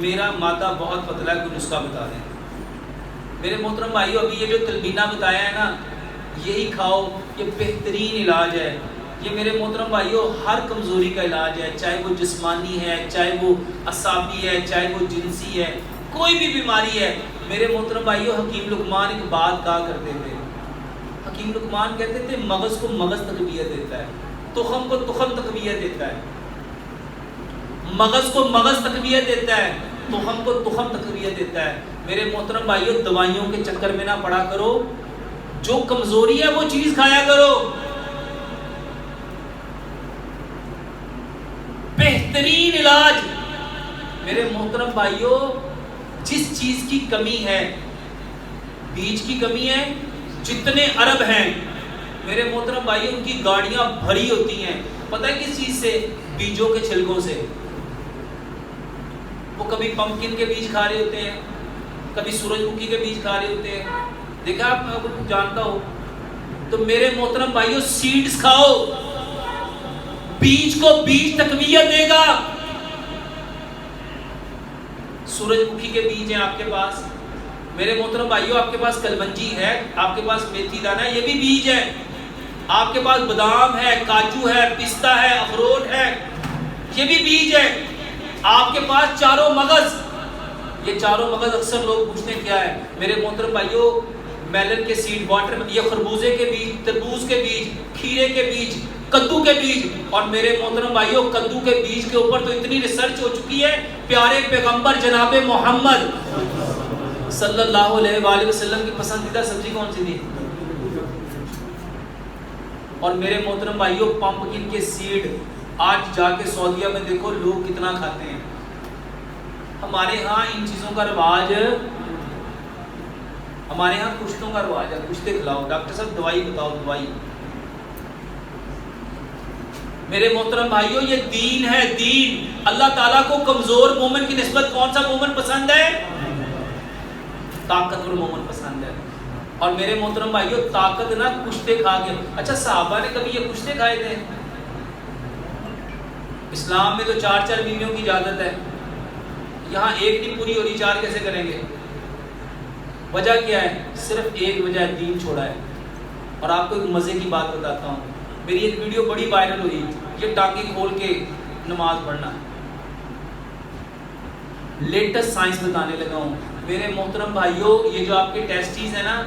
میرا معدہ بہت پتلا ہے، کوئی نسخہ بتا دیں۔ میرے محترم بھائیو، ابھی یہ جو تلبینہ بتایا ہے نا، یہی کھاؤ، یہ بہترین علاج ہے۔ یہ میرے محترم بھائیو ہر کمزوری کا علاج ہے، چاہے وہ جسمانی ہے، چاہے وہ اعصابی ہے، چاہے وہ جنسی ہے، کوئی بھی بیماری ہے۔ میرے محترم بھائیو، حکیم لقمان ایک بات کہا کرتے تھے، حکیم لقمان کہتے تھے مغز کو مغز تقویت دیتا ہے، تخم کو تخم تقویت دیتا ہے، مغز کو مغز تقویت دیتا ہے، تخم کو تخم تقویت دیتا ہے۔ میرے محترم بھائیو، دوائیوں کے چکر میں نہ پڑا کرو، جو کمزوری ہے وہ چیز کھایا کرو۔ بہترین علاج میرے محترم بھائیو، جس چیز کی کمی ہے، بیج کی کمی ہے، جتنے عرب ہیں میرے محترم بھائیو، ان کی گاڑیاں بھری ہوتی ہیں، پتہ ہے کس چیز سے؟ بیجوں کے چھلکوں سے۔ وہ کبھی پمپکن کے بیج کھا رہے ہوتے ہیں، کبھی سورج مکھی کے بیج کھا رہے ہوتے ہیں، دیکھا آپ کچھ جانتا ہو تو میرے محترم بھائیو سیڈز کھاؤ، بیج کو بیج تقویت دے گا۔ سورج مکھی کے بیج ہیں آپ کے پاس، میرے محترم بھائیو آپ کے پاس کلونجی ہے، آپ کے پاس میتھی دانہ ہے، یہ بھی بیج ہے۔ آپ کے پاس بادام ہے، کاجو ہے، پستہ ہے، اخروٹ ہے، یہ بھی بیج ہے۔ آپ کے پاس چاروں مغز، یہ چاروں مغز اکثر لوگ پوچھتے ہیں کیا ہے؟ میرے محترم بھائیو، میلن کے سیڈ، واٹر، یہ خربوزے کے بیج، تربوز کے بیج، کھیرے کے بیج، کدو کے بیج۔ اور میرے محترم بھائیو، کدو کے بیج کے اوپر تو اتنی ریسرچ ہو چکی ہے، پیارے پیغمبر جناب محمد صلی اللہ علیہ وآلہ وسلم کی پسندیدہ سبزی کون سی تھی؟ اور میرے محترم بھائیو، پمپکن کے سیڈ آج جا کے سعودیہ میں دیکھو لوگ کتنا کھاتے ہیں۔ ہمارے ہاں ان چیزوں کا رواج، ہمارے ہاں کشتوں کا رواج ہے، کشتے کھلاؤ، ڈاکٹر صاحب دوائی بتاؤ، دوائی۔ میرے محترم بھائیو، یہ دین ہے، دین۔ اللہ تعالیٰ کو کمزور مومن کی نسبت کون سا مومن پسند ہے؟ طاقتور مومن پسند ہے۔ اور میرے محترم بھائیو، طاقت نہ کشتے کھا کے، اچھا صحابہ نے کبھی یہ کشتے کھائے تھے؟ اسلام میں تو 4 بیویوں کی اجازت ہے، یہاں ایک نہیں پوری ہو رہی، 4 کیسے کریں گے؟ وجہ کیا ہے؟ صرف ایک وجہ ہے، دین چھوڑا ہے۔ اور آپ کو ایک مزے کی بات بتاتا ہوں، میری ایک ویڈیو بڑی وائرل ہوئی، یہ ٹانکی کھول کے نماز پڑھنا، لیٹسٹ سائنس بتانے لگا ہوں۔ میرے محترم بھائیو، یہ جو آپ کے ٹیسٹیز ہیں نا،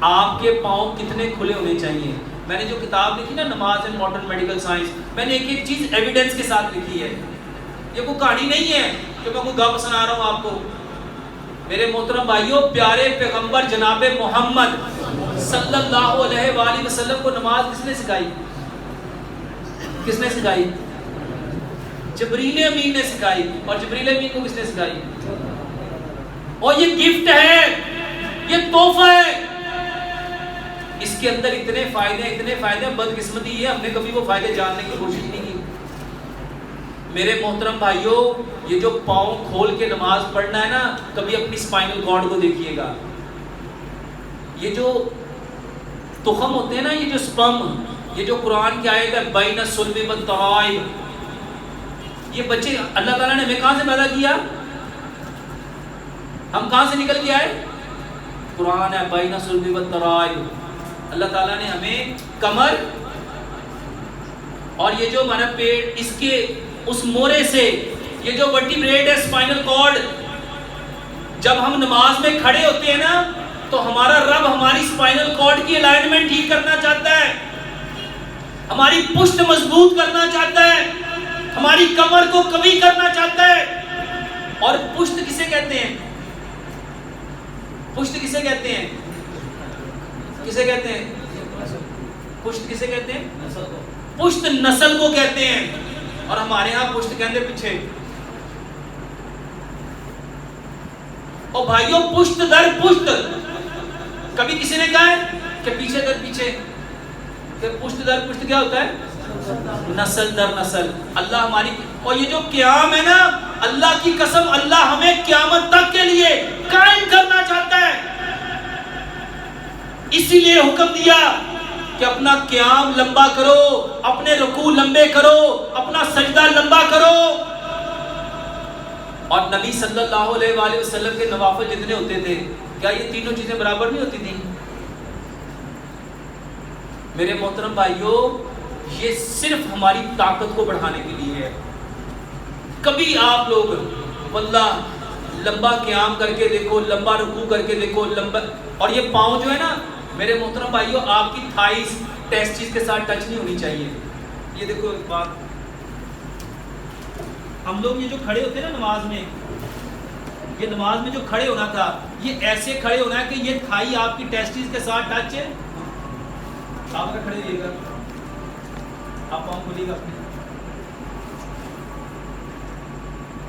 آپ کے پاؤں کتنے کھلے ہونے چاہیے۔ میں نے جو کتاب لکھی نا، نماز اینڈ ماڈرن میڈیکل سائنس، میں نے ایک ایک چیز ایویڈنس کے ساتھ لکھی ہے، یہ کوئی کہانی نہیں ہے کہ میں کوئی گپ سنا رہا ہوں آپ کو۔ میرے محترم بھائیو، پیارے پیغمبر جناب محمد صلی اللہ علیہ وآلہ وسلم کو نماز کس نے سکھائی؟ کس نے سکھائی؟ جبریل امین نے سکھائی۔ اور جبریل امین کو کس نے سکھائی؟ اور یہ گفٹ ہے، یہ تحفہ ہے، اس کے اندر اتنے فائدے، بدقسمتی یہ ہم نے کبھی وہ فائدے جاننے کی کوشش نہیں کی۔ میرے محترم بھائیو، یہ جو پاؤں کھول کے نماز پڑھنا ہے نا، کبھی اپنی اسپائنل کارڈ کو دیکھیے گا، یہ جو تخم ہوتے ہیں نا، یہ جو سپرم، یہ جو قرآن کی آیت ہے بین الصلب والترائب، یہ بچے اللہ تعالیٰ نے ہمیں کہاں سے پیدا کیا؟ ہم کہاں سے نکل کے آئے؟ قرآن ہے بین الصلب والترائب۔ اللہ تعالیٰ نے ہمیں کمر اور یہ جو ہمارا پیٹ، اس کے اس مورے سے، یہ جو ورٹیبریٹ ہے اسپائنل کارڈ، جب ہم نماز میں کھڑے ہوتے ہیں نا، تو ہمارا رب ہماری اسپائنل کارڈ کی الائنمنٹ ٹھیک کرنا چاہتا ہے، ہماری پشت مضبوط کرنا چاہتا ہے، ہماری کمر کو قوی کرنا چاہتا ہے۔ اور پشت کسے کہتے ہیں؟ پشت کسے کہتے ہیں؟ کسے کہتے ہیں؟ پشت کسے کہتے ہیں؟ پشت نسل کو کہتے ہیں۔ اور ہمارے ہاں پشت کہتے پیچھے۔ اور بھائیوں، پشت در پشت، کبھی کسی نے کہا ہے کہ پیچھے در پیچھے، کہ پشت در پشت کیا ہوتا ہے؟ نسل در نسل۔ اللہ ہماری، اور یہ جو قیام ہے نا، اللہ کی قسم، اللہ ہمیں قیامت تک کے لیے قائم کرنا چاہتا ہے، اسی لیے حکم دیا کہ اپنا قیام لمبا کرو، اپنے رکوع لمبے کرو، اپنا سجدہ لمبا کرو۔ اور نبی صلی اللہ علیہ وآلہ وسلم کے نوافل جتنے ہوتے تھے کیا یہ تینوں چیزیں برابر نہیں ہوتی تھیں؟ میرے محترم بھائیوں یہ صرف ہماری طاقت کو بڑھانے کے لیے ہے. کبھی آپ لوگ واللہ لمبا قیام کر کے دیکھو, لمبا رکوع کر کے دیکھو, لمبا, اور یہ پاؤں جو ہے نا میرے محترم بھائیوں آپ کی تھائیز ٹیسٹیز کے ساتھ ٹچ نہیں ہونی چاہیے. یہ دیکھو ایک بات, ہم لوگ یہ جو کھڑے ہوتے ہیں نا نماز میں, یہ نماز میں جو کھڑے ہونا تھا یہ ایسے کھڑے ہونا ہے کہ یہ تھائی آپ کی ٹیسٹیز کے ساتھ ٹچ ہے. آپ اگر کھڑے رہیے گا, آپ پاؤں کھولیے گا اپنے,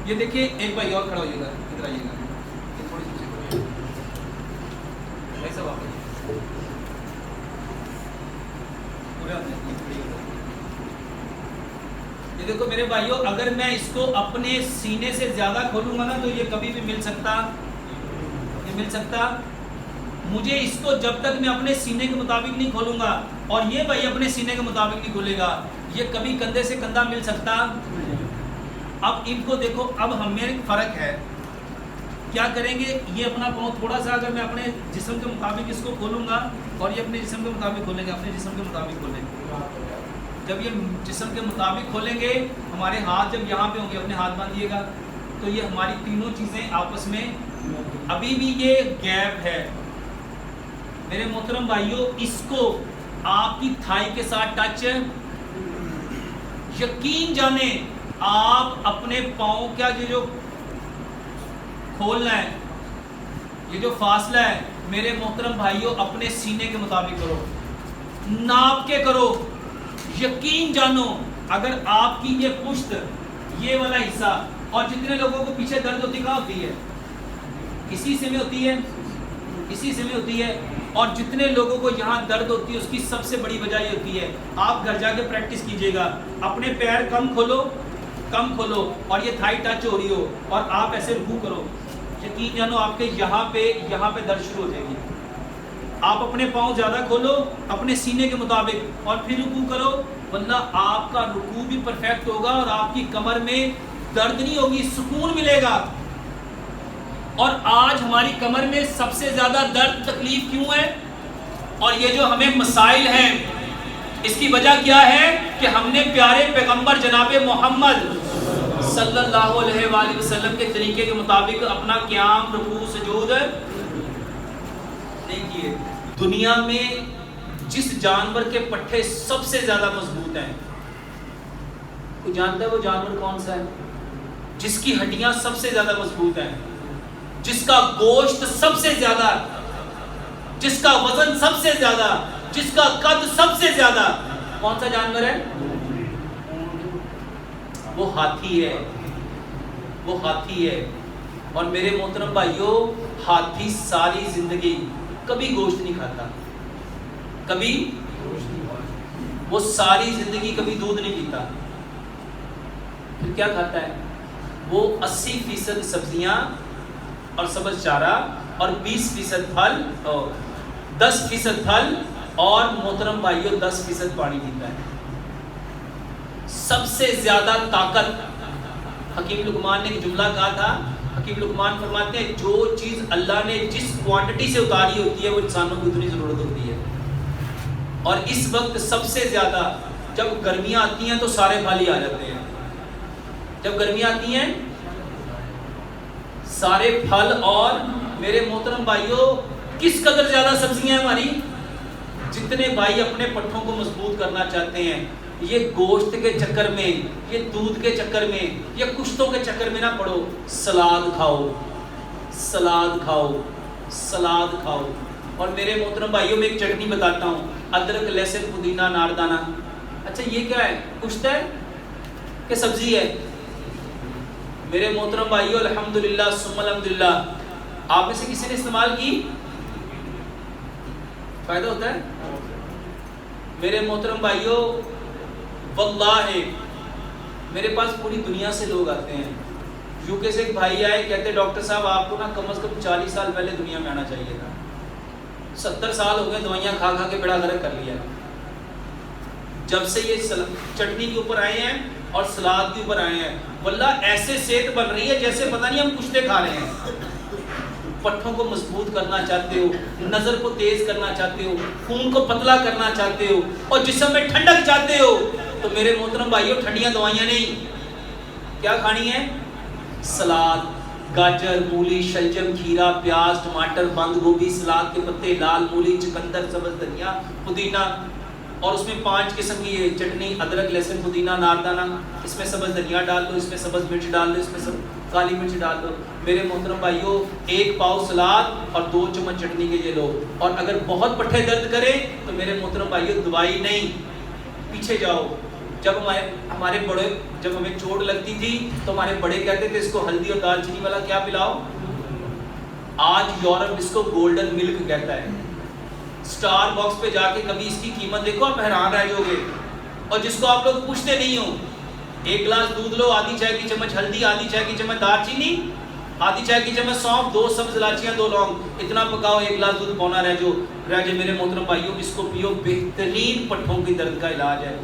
یہ دیکھیے ایک بھائی اور کھڑا ہوئیے گا, ادھر آئیے گا, یہ تھوڑی سی ایسا واپس یہ دیکھو میرے بھائیوں, اگر میں اس کو اپنے سینے سے زیادہ کھولوں گا نا تو یہ کبھی بھی مل سکتا, یہ مل سکتا. مجھے اس کو جب تک میں اپنے سینے کے مطابق نہیں کھولوں گا اور یہ بھائی اپنے سینے کے مطابق نہیں کھولے گا, یہ کبھی کندھے سے کندھا مل سکتا. اب ان کو دیکھو, اب ہم میں فرق ہے, کیا کریں گے, یہ اپنا پاؤں تھوڑا سا اگر میں اپنے جسم کے مطابق اس کو کھولوں گا اور یہ اپنے جسم کے مطابق کھولیں گے, اپنے جسم کے مطابق کھولیں گے. جب یہ جسم کے مطابق کھولیں گے, ہمارے ہاتھ جب یہاں پہ ہوں گے, اپنے ہاتھ باندھیے گا, تو یہ ہماری تینوں چیزیں آپس میں, ابھی بھی یہ گیپ ہے. میرے محترم بھائیوں اس کو آپ کی تھائی کے ساتھ ٹچ ہے, یقین جانیں آپ اپنے پاؤں کا یہ جو کھولنا ہے, یہ جو فاصلہ ہے میرے محترم بھائیوں اپنے سینے کے مطابق کرو, ناپ کے کرو. یقین جانو اگر آپ کی یہ پشت, یہ والا حصہ, اور جتنے لوگوں کو پیچھے درد ہوتی کہاں ہوتی ہے, اسی سے میں ہوتی ہے, اسی سے میں ہوتی ہے. اور جتنے لوگوں کو یہاں درد ہوتی ہے اس کی سب سے بڑی وجہ یہ ہوتی ہے, آپ گھر جا کے پریکٹس کیجئے گا, اپنے پیر کم کھولو, کم کھولو, اور یہ تھائی ٹچ ہو رہی ہو اور آپ ایسے رکوع کرو, یقین جانو آپ کے یہاں پہ درد شروع ہو جائے گی. آپ اپنے پاؤں زیادہ کھولو اپنے سینے کے مطابق اور پھر رکوع کرو, ورنہ آپ کا رکوع بھی پرفیکٹ ہوگا اور آپ کی کمر میں درد نہیں ہوگی, سکون ملے گا. اور آج ہماری کمر میں سب سے زیادہ درد تکلیف کیوں ہے, اور یہ جو ہمیں مسائل ہیں اس کی وجہ کیا ہے کہ ہم نے پیارے پیغمبر جناب محمد صلی اللہ علیہ وآلہ وسلم کے طریقے کے مطابق اپنا قیام, رکوع, سجود نہیں کیے. دنیا میں جس جانور کے پٹھے سب سے زیادہ مضبوط ہیں, کوئی جانتا ہے وہ جانور کون سا ہے؟ جس کی ہڈیاں سب سے زیادہ مضبوط ہیں, جس کا گوشت سب سے زیادہ, جس کا وزن سب سے زیادہ, جس کا قد سب سے زیادہ, کون سا جانور ہے؟ وہ ہاتھی ہے, وہ ہاتھی ہے. اور میرے محترم بھائیوں ہاتھی ساری زندگی کبھی گوشت نہیں کھاتا, کبھی, وہ ساری زندگی کبھی دودھ نہیں پیتا. پھر کیا کھاتا ہے وہ؟ 80% سبزیاں اور سبز چارہ اور 20% پھل اور 10% پھل, اور محترم بھائیوں 10% پانی پیتا ہے. سب سے زیادہ طاقت, حکیم لقمان نے ایک جملہ کہا تھا, حکیم لقمان فرماتے ہیں جو چیز اللہ نے جس کوانٹٹی سے اتاری ہوتی ہے وہ انسانوں کو اتنی ضرورت ہوتی ہے. اور اس وقت سب سے زیادہ جب گرمیاں آتی ہیں تو سارے پھل ہی آ جاتے ہیں. جب گرمیاں آتی ہیں سارے پھل, اور میرے محترم بھائیوں کس قدر زیادہ سبزیاں ہیں ہماری. جتنے بھائی اپنے پٹھوں کو مضبوط کرنا چاہتے ہیں, یہ گوشت کے چکر میں, یہ دودھ کے چکر میں, یہ کشتوں کے چکر میں نہ پڑو. سلاد کھاؤ, سلاد کھاؤ, سلاد کھاؤ. اور میرے محترم بھائیوں میں ایک چٹنی بتاتا ہوں, ادرک, لہسن, پودینہ, ناردانہ. اچھا یہ کیا ہے؟ کشت ہے کہ سبزی ہے؟ میرے محترم بھائیوں الحمدللہ ثم الحمدللہ, آپ میں سے کسی نے استعمال کی؟ فائدہ ہوتا ہے؟ میرے محترم بھائیوں واللہ میرے پاس پوری دنیا سے لوگ آتے ہیں. یو کے سے ایک بھائی آئے, کہتے ڈاکٹر صاحب آپ کو نا کم از کم 40 سال پہلے دنیا میں آنا چاہیے تھا. 70 سال ہو گئے دوائیاں کھا کھا کے بیڑا غرق کر لیا. جب سے یہ چٹنی کے اوپر آئے ہیں اور سلاد کے اوپر آئے ہیں, واللہ ایسے صحت بن رہی ہے جیسے پتہ نہیں ہم کشتے کھا رہے ہیں. پٹھوں کو مضبوط کرنا چاہتے ہو, نظر کو تیز کرنا چاہتے ہو, خون کو پتلا کرنا چاہتے ہو, اور جسم میں ٹھنڈک چاہتے ہو, تو میرے محترم بھائیوں ٹھنڈیاں دوائیاں نہیں, کیا کھانی ہے؟ سلاد, گاجر, مولی, شلجم, کھیرا, پیاز, ٹماٹر, بند گوبھی, سلاد کے پتے, لال مولی, چقندر, سبز دھنیا, پودینہ, اور اس میں 5 قسم کی چٹنی, ادرک, لہسن, پودینہ, ناردانہ, اس میں سبز دھنیا ڈال دو, اس میں سبز مرچ ڈال دو, اس میں کالی مرچ ڈال دو. میرے محترم بھائیوں 1 پاؤ سلاد اور 2 چمچ چٹنی کے یہ لو. اور اگر بہت پٹھے درد کرے تو میرے محترم بھائیوں دوائی نہیں, پیچھے جاؤ. جب ہمارے بڑے, جب ہمیں چوٹ لگتی تھی تو ہمارے بڑے کہتے تھے اس کو ہلدی اور دال چینی والا کیا پلاؤ. آج یورپ اس کو گولڈن ملک کہتا ہے. سٹار باکس پہ جا کے کبھی اس کی قیمت دیکھو, آپ حیران رہ جاؤ گے. اور جس کو آپ لوگ پوچھتے نہیں ہو, 1 گلاس دودھ لو, آدھی چائے کی چمچ ہلدی, آدھی چائے کی چمچ دار چینی, آدھی چائے کی چمچ سونف, 2 سبز الائچیاں, 2 لونگ, اتنا پکاؤ, 1 گلاس دودھ پونا رہ جائے. میرے محترم بھائیوں اس کو پیو, بہترین پٹھوں کی درد کا علاج ہے.